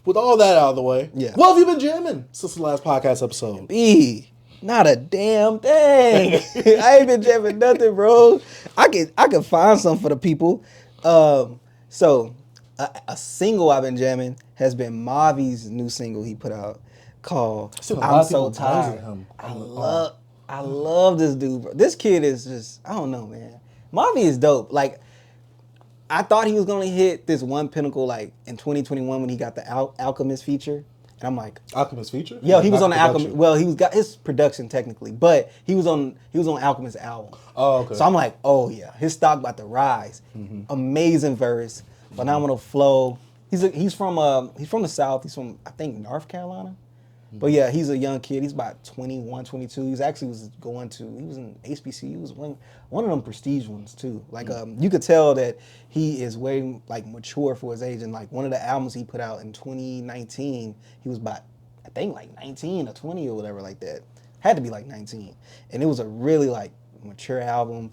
with all that out of the way, Yeah. what have you been jamming since the last podcast episode? Not a damn thing. I ain't been jamming nothing, bro. I could find something for the people. So a single I've been jamming has been MAVI's new single he put out called "I'm So Tired." I love this dude, bro. This kid is just, I don't know, man. MAVI is dope. Like, I thought he was gonna hit this one pinnacle like in 2021 when he got the Alchemist feature. And I'm like, Alchemist feature? Yeah, he was on the Alchemist. Well, he was got his production technically, but he was on Alchemist album. Oh, okay. So I'm like, oh yeah, his stock about to rise. Amazing verse, phenomenal flow. He's from the South. He's from, I think, North Carolina. But yeah, he's a young kid. He's about 21, 22. He was in HBCU. He was one of them prestige ones too. Like you could tell that he is way like mature for his age. And like one of the albums he put out in 2019, he was about, I think, like 19 or 20 or whatever like that. Had to be like 19. And it was a really like mature album,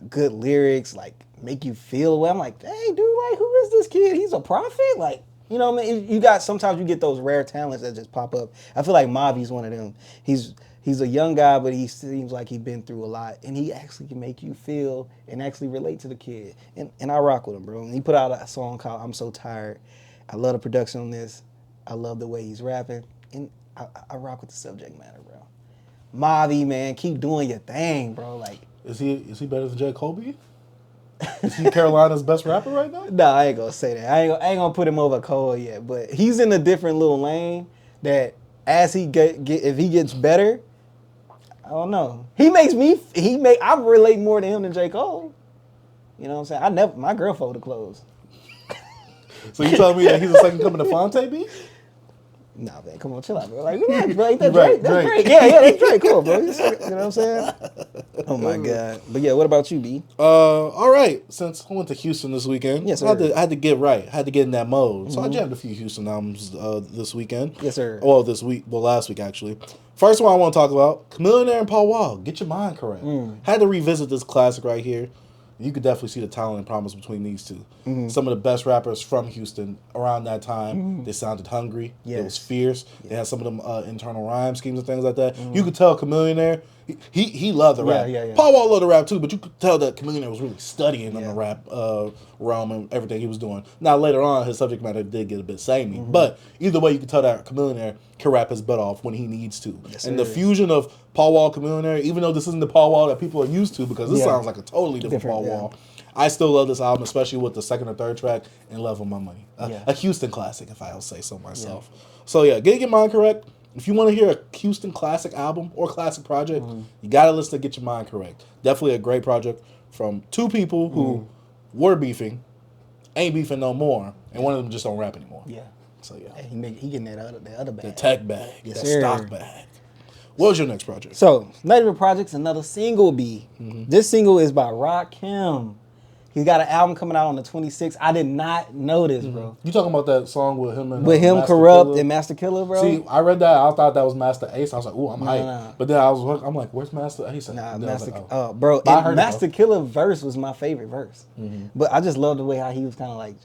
good lyrics, like make you feel well. I'm like, dang dude, like who is this kid? He's a prophet? Like, you know what I mean? Sometimes you get those rare talents that just pop up. I feel like Mavi's one of them. He's a young guy, but he seems like he's been through a lot, and he actually can make you feel and actually relate to the kid. And I rock with him, bro. And he put out a song called "I'm So Tired." I love the production on this. I love the way he's rapping, and I rock with the subject matter, bro. Mavi, man, keep doing your thing, bro. Like, is he better than J. Cole? Is he Carolina's best rapper right now? No, I ain't gonna say that. I ain't gonna put him over Cole yet. But he's in a different little lane that as he if he gets better, I don't know. I relate more to him than J. Cole. You know what I'm saying? My girl folded clothes. So you telling me that he's the second coming to Fonte B? Nah, man, come on, chill out, bro. Like, relax, bro. Ain't that Drake? That's Drake. Yeah, that's Drake. Cool, bro. You know what I'm saying? Oh my God. But yeah, what about you, B? All right. Since I went to Houston this weekend, yes, sir. I had to get right. I had to get in that mode. So I jammed a few Houston albums this weekend. Yes, sir. Well, last week actually. First one I want to talk about, Chamillionaire and Paul Wall. Get your mind correct. Had to revisit this classic right here. You could definitely see the talent and promise between these two. Some of the best rappers from Houston around that time. They sounded hungry. Yes. It was fierce. Yes. They had some of them internal rhyme schemes and things like that. You could tell Chamillionaire, he loved the rap. Yeah. Paul Wall loved the rap too, but you could tell that Chamillionaire was really studying on the rap realm and everything he was doing. Now later on, his subject matter did get a bit samey, but either way, you could tell that Chamillionaire can rap his butt off when he needs to. Yes, and the fusion of Paul Wall, Chamillionaire, even though this isn't the Paul Wall that people are used to, because this sounds like a totally different Paul Wall. I still love this album, especially with the second or third track, and Love on My Money. A Houston classic, if I'll say so myself. So yeah, get your mind correct. If you want to hear a Houston classic album or classic project, you got to listen to Get Your Mind Correct. Definitely a great project from two people who were beefing, ain't beefing no more, and one of them just don't rap anymore. Yeah. So yeah. He getting that other bag. The tech bag. Yes, that stock bag. What was your next project? So, not even project's another single, B. This single is by Rakim. He's got an album coming out on the 26th. I did not know this, bro. You talking about that song with him and Kurupt and Masta Killa, bro? See, I read that. I thought that was Masta Ace. I was like, ooh, I'm hyped. No. But then I'm like, where's Masta Ace? Bro, Masta Killa verse was my favorite verse. But I just love the way how he was kind of like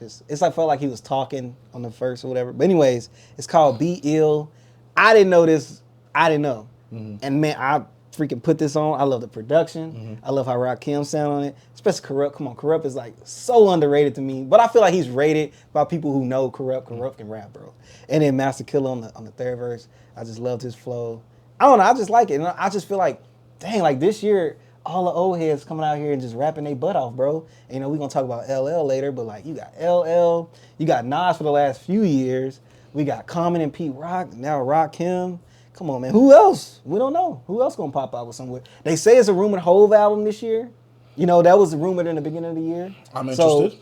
felt like he was talking on the verse or whatever. But anyways, it's called Be Ill. I didn't know this. I didn't know. And man, I freaking put this on. I love the production. I love how Rakim sound on it. Especially Kurupt. Come on, Kurupt is like so underrated to me. But I feel like he's rated by people who know Kurupt. Kurupt can rap, bro. And then Masta Killa on the third verse. I just loved his flow. I don't know. I just like it. And I just feel like, dang, like this year, all the old heads coming out here and just rapping their butt off, bro. And, we're going to talk about LL later, but like you got LL, you got Nas for the last few years. We got Common and Pete Rock, now Rakim. Come on, man. Who else? We don't know. Who else gonna pop out with somewhere? They say it's a rumored Hove album this year. That was rumored in the beginning of the year. I'm interested.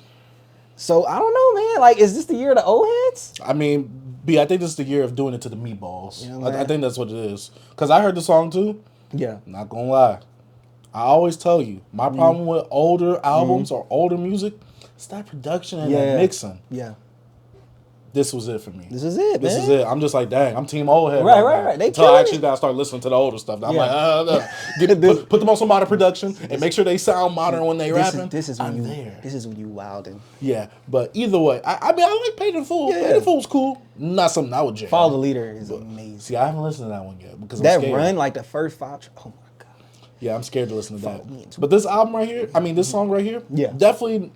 So I don't know, man. Like, is this the year of the old heads? I mean, B, I think this is the year of doing it to the meatballs. I think that's what it is. Because I heard the song too. Yeah. Not gonna lie. I always tell you, my problem with older albums or older music, it's that production and that mixing. Yeah. this was it for me. This is it, This man. is it. I'm just like, dang, I'm team old head. Right. They Until I killing actually it. gotta start listening to the older stuff. I'm Yeah. like, put them on some modern production and make sure they sound modern when they rapping. This is when I'm you. there. This is when you wildin'. Yeah, but either way, I mean, I like Paid in Full. Yeah. Paid in Full's cool. Not something I would jam. Follow the Leader is amazing. See, I haven't listened to that one yet because I'm That scared. run, like the first 5. Oh my god. Yeah, I'm scared to listen to Follow me that. into But this album right here, I mean, this song right here, Yeah. definitely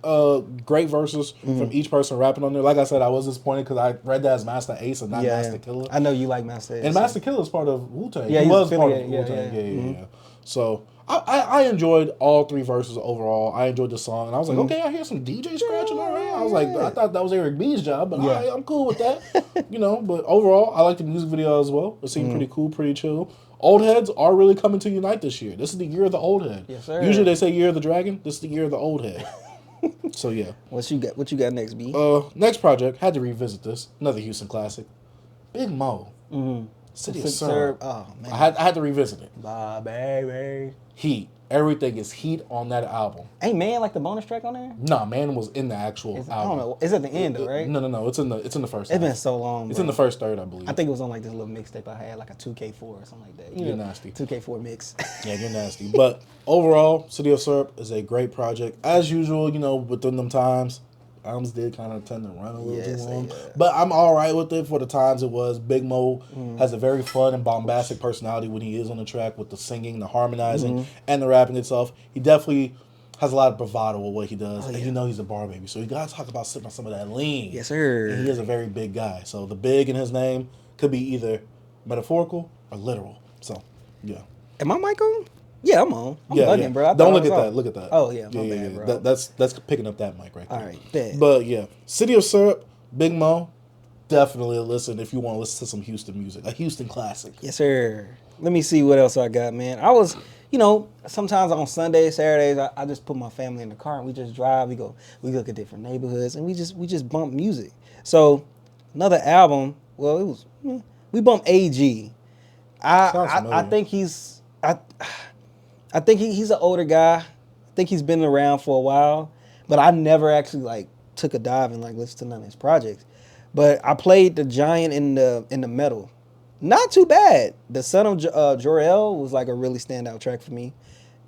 great verses from each person rapping on there. Like I said, I was disappointed because I read that as Masta Ace and not Masta Killa. I know you like Masta. And Masta Killa is part of Wu-Tang. Yeah, he he's was part of affiliated, Wu-Tang. Yeah. So I enjoyed all 3 verses overall. I enjoyed the song. And I was like, okay, I hear some DJ scratching all right. I was like, I thought that was Eric B's job, but all right, I'm cool with that. But overall, I like the music video as well. It seemed pretty cool, pretty chill. Old heads are really coming to unite this year. This is the year of the old head. Yes, sir. Usually they say year of the dragon. This is the year of the old head. So yeah. What you got next, B? Next project, had to revisit this. Another Houston classic. Big Mo. City of Syrup. Oh man. I had to revisit it. Bye, baby. Heat. Everything is heat on that album. Ain't Man like the bonus track on there? Nah, man was in the actual I album. don't know. It's at the end though, right? No. It's in the first. It's half. been so long. It's bro. in the first third, I believe. I think it was on like this little mixtape I had, like a 2K4 or something like that. You're nasty. 2K4 mix. Yeah, you're nasty. But overall, City of Syrup is a great project. As usual, within them times, albums did kind of tend to run a little too long. But I'm all right with it for the times it was. Big Mo has a very fun and bombastic personality when he is on the track with the singing, the harmonizing, and the rapping itself. He definitely has a lot of bravado with what he does. And he's a bar baby. So you got to talk about sipping on some of that lean. Yes, sir. And he is a very big guy. So the big in his name could be either metaphorical or literal. So, yeah. Am I mic on? Yeah, I'm on. I'm Yeah, bugging, bro. Don't look at that. Look at that. Oh, yeah. My bad, bro. That's picking up that mic right there. All right, bet. But yeah, City of Syrup, Big Mo, definitely listen if you want to listen to some Houston music, a Houston classic. Yes, sir. Let me see what else I got, man. I was, sometimes on Sundays, Saturdays, I just put my family in the car and we just drive. We look at different neighborhoods and we just bump music. So another album. Well, we bumped AG. I think he's I think he's an older guy. I think he's been around for a while, but I never actually took a dive and listened to none of his projects. But I played the Giant in the Metal. Not too bad. The Son of Jor-El was a really standout track for me,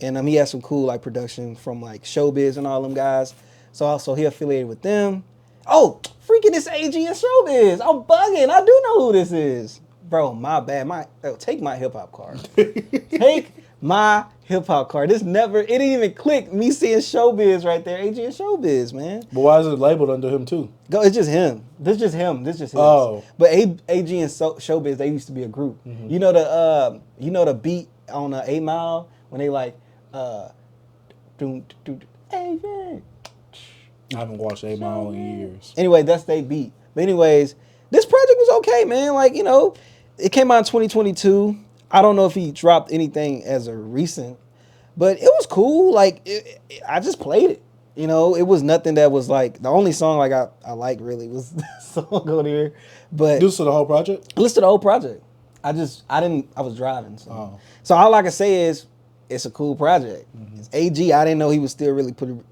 and he had some cool production from Showbiz and all them guys. So he affiliated with them. Oh, freaking this AG and Showbiz! I'm bugging. I do know who this is, bro. My bad. Take my hip hop card. Take my hip hop card. It didn't even click. Me seeing Showbiz right there. AG and Showbiz, man. But why is it labeled under him too? It's just him. This just him. Oh. But AG and Showbiz, they used to be a group. Mm-hmm. You know the beat on 8 Mile when they AG. I haven't watched 8 Mile in years. Anyway, that's they beat. But anyways, this project was okay, man. It came out in 2022. I don't know if he dropped anything as a recent, but it was cool. I just played it. It was nothing that was the only song I liked really was the song on here. But You listened to the whole project? I listened to the whole project. I was driving. So all I can say is it's a cool project. Mm-hmm. It's AG. I didn't know he was still really putting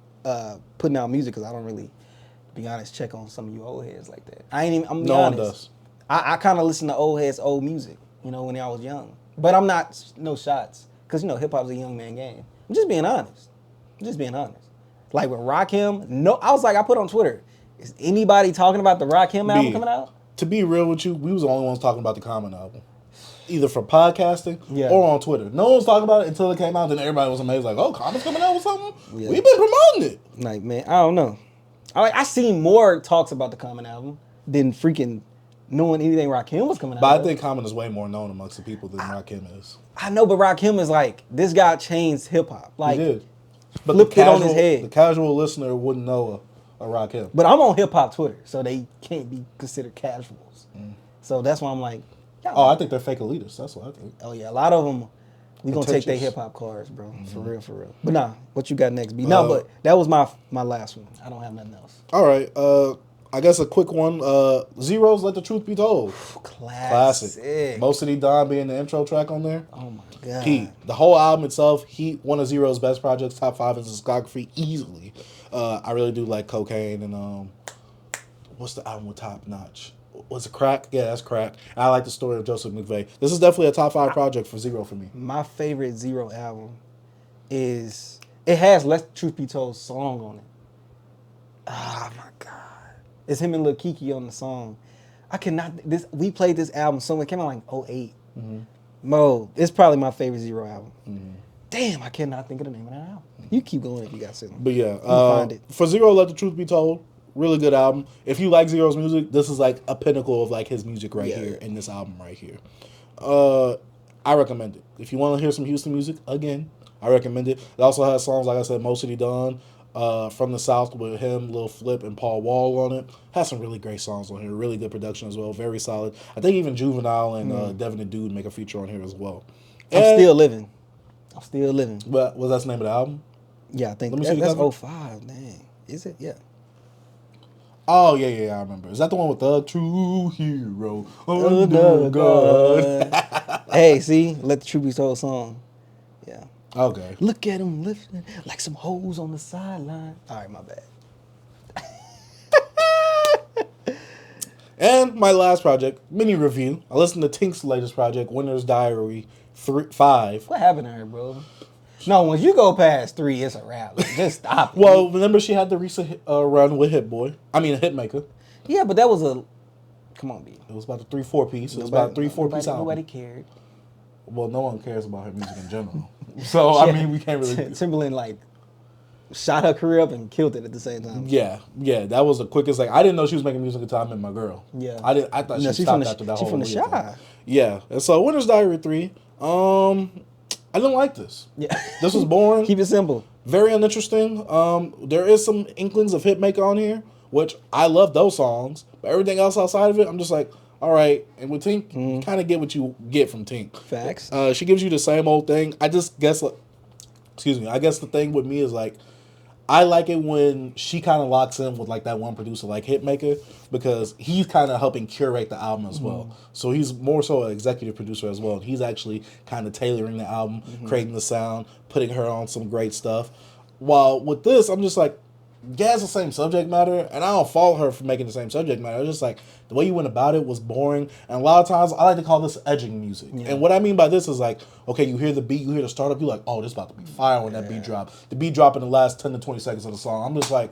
out music because I don't really, to be honest, check on some of you old heads like that. I'm no honest. one does. I kind of listen to old heads, old music, when I was young. But I'm not, no shots, because, hip hop's a young man game. I'm just being honest. With Rakim, no, I was I put on Twitter, is anybody talking about the Rakim album coming out? To be real with you, we was the only ones talking about the Common album. Either for podcasting or on Twitter. No one was talking about it until it came out, then everybody was amazed, oh, Common's coming out with something? Yeah. We've been promoting it. Man, I don't know. I seen more talks about the Common album than freaking knowing anything Rakim was coming out. But I think Common is way more known amongst the people than Rakim is. I know, but Rakim is this guy changed hip hop. He did. But flipped it on his head. The casual listener wouldn't know a Rakim. But I'm on hip hop Twitter, so they can't be considered casuals. So that's why I'm I think they're fake elitists. That's what I think. Oh yeah, a lot of them. We gonna take their hip hop cards, bro. Mm-hmm. For real. But nah, what you got next, B? No, but that was my last one. I don't have nothing else. All right. I guess a quick one. Zeros, Let the Truth Be Told. Classic. Most of the Don being the intro track on there. Oh my god. Heat. The whole album itself, Heat, one of Zero's best projects, top 5 in his discography easily. I really do like Cocaine and what's the album with Top Notch? Was it Crack? Yeah, that's Crack. I like the story of Joseph McVeigh. This is definitely a top 5 project for Zero for me. My favorite Zero album is it has Let the Truth Be Told song on it. Oh my god, it's him and Lil Kiki on the song. I cannot. We played this album so it came out like 08. Mo, it's probably my favorite Zero album. Damn, I cannot think of the name of that album. You keep going if you got something. But yeah, find it. for Zero, Let the Truth Be Told. Really good album. If you like Zero's music, this is like a pinnacle of like his music right here in this album right here. I recommend it. If you want to hear some Houston music, again, I recommend it. It also has songs, like I said, Most City Done, From the South with him, Lil Flip, and Paul Wall on it. Has some really great songs on here. Really good production as well. Very solid. I think even Juvenile and Devin the Dude make a feature on here as well. I'm still living. But was that the name of the album? Yeah, I think Let me see the that's cover. 05. Dang. Is it? Yeah. Oh, yeah, I remember. Is that the one with the true hero under God? Hey, see? Let the Truth Be Told song. Yeah. Okay. Look at him lifting like some hoes on the sideline. All right, my bad. And my last project, mini review. I listened to Tink's latest project, Winner's Diary 5. What happened to her, bro? No, once you go past 3, it's a wrap. Like, just stop it. Well, remember she had the recent run with Hitmaker. Yeah, but that was a... Come on, B. It was about a 3-4 piece. It was about a 3-4 piece album. Nobody cared. Well, no one cares about her music in general. So, I mean, we can't really... Timbaland, like, shot her career up and killed it at the same time. Yeah, that was the quickest. Like, I didn't know she was making music until I met my girl. Yeah. I thought she stopped after that whole... She's from the Shy. Yeah, and so Winner's Diary 3, I didn't like this. Yeah. This was boring. Keep it simple. Very uninteresting. There is some inklings of Hitmaker on here, which I love those songs. But everything else outside of it, I'm just like, all right. And with Tink, you kind of get what you get from Tink. Facts. She gives you the same old thing. I just guess, I guess the thing with me is like, I like it when she kind of locks in with like that one producer like Hitmaker because he's kind of helping curate the album as well. So he's more so an executive producer as well. He's actually kind of tailoring the album, creating the sound, putting her on some great stuff. While with this, I'm just like, yeah, it's the same subject matter, and I don't fault her for making the same subject matter. It's just like the way you went about it was boring, and a lot of times I like to call this edging music. Yeah. And what I mean by this is like, okay, you hear the beat, you hear the startup, you're like, oh, this about to be fire when that beat drop. The beat drop in the last 10 to 20 seconds of the song. I'm just like,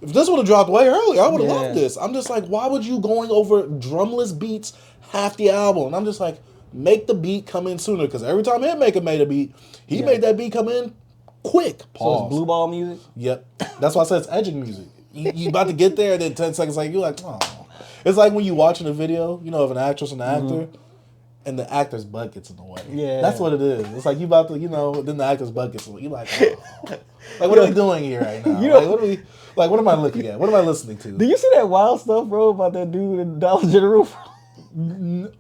if this would have dropped way earlier, I would have loved this. I'm just like, why would you going over drumless beats half the album? And I'm just like, make the beat come in sooner, because every time Hitmaker made a beat, he made that beat come in quick. Pause. So it's blue ball music? Yep. That's why I said it's edging music. You about to get there, and then 10 seconds later, you're like, oh. It's like when you watching a video, of an actress and an actor, and the actor's butt gets in the way. Yeah. That's what it is. It's like you about to, then the actor's butt gets in the way. You're like, oh. Like, what are we doing here right now? What am I looking at? What am I listening to? Do you see that wild stuff, bro, about that dude in Dollar General?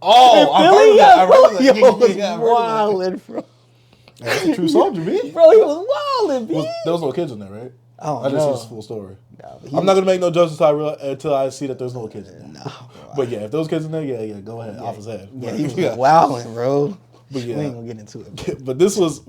Oh, I heard that. I heard that. He was wildin', bro. That's a true song to me. Bro, he was wildin', B. There was no kids in there, right? Oh, I just see the full story. No, I'm not gonna make no judgments until I see that there's no kids in there. No, bro. But yeah, if those kids in there, go ahead, off his head. Yeah, he was wildin', bro. But yeah, we ain't gonna get into it. But this was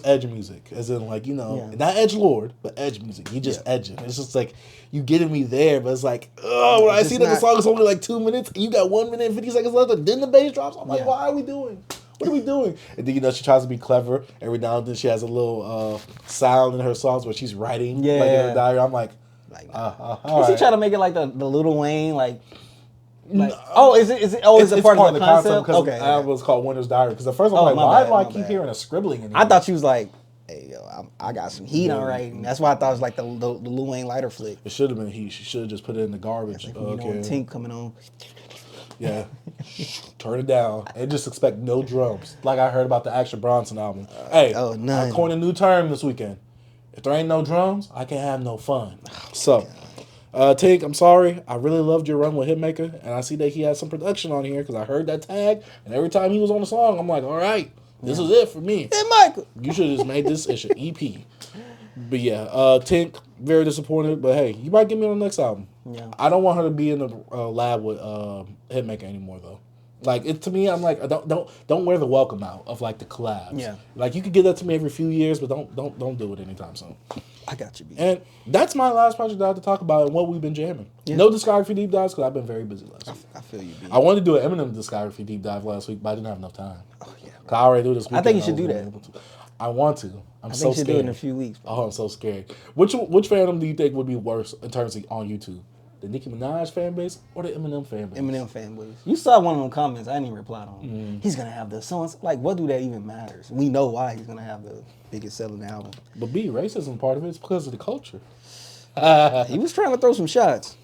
edge music, as in like not edge lord, but edge music. You just edging. It's just like you getting me there, but it's like when I see that the song is only like 2 minutes, and you got 1 minute and 50 seconds left, and then the bass drops. I'm like, why are we doing? What are we doing? And then she tries to be clever. Every now and then she has a little sound in her songs where she's writing like in her diary. I'm like, is he trying to make it like the Lil Wayne is it part of the concept? Because the album was called Winner's Diary. Because at first I'm like, why do I keep hearing a scribbling in here? I thought she was like, hey, yo, I got some heat on writing. That's why I thought it was like the Lil Wayne lighter flick. It should have been heat. She should have just put it in the garbage. Tink coming on. Yeah. Turn it down. And just expect no drums. Like I heard about the Action Bronson album. None. I coined a new term this weekend. If there ain't no drums, I can't have no fun. So, Tink, I'm sorry. I really loved your run with Hitmaker, and I see that he has some production on here because I heard that tag, and every time he was on the song, I'm like, all right, this is it for me. Hitmaker. You should have just made this an EP. But yeah, Tink, very disappointed, but hey, you might get me on the next album. Yeah. I don't want her to be in the lab with Hitmaker anymore, though. Like it to me, I'm like, don't wear the welcome out of like the collabs. Yeah. Like you could give that to me every few years, but don't do it anytime soon. I got you, B. And that's my last project that I have to talk about and what we've been jamming. Yeah. No discography deep dives because I've been very busy last week. I feel you, B. I wanted to do an Eminem discography deep dive last week, but I didn't have enough time. Oh yeah. I already do this weekend. I think you should do that. I want to. I'm I so think you should scared. do it in a few weeks. Oh, I'm so scared. Which fandom do you think would be worse in terms of on YouTube? The Nicki Minaj fan base or the Eminem fan base? Eminem fanboys. You saw one of them comments. I didn't even reply to him. He's gonna have the songs. Like, what do that even matters? We know why he's gonna have the biggest selling album. But racism part of it is because of the culture. He was trying to throw some shots.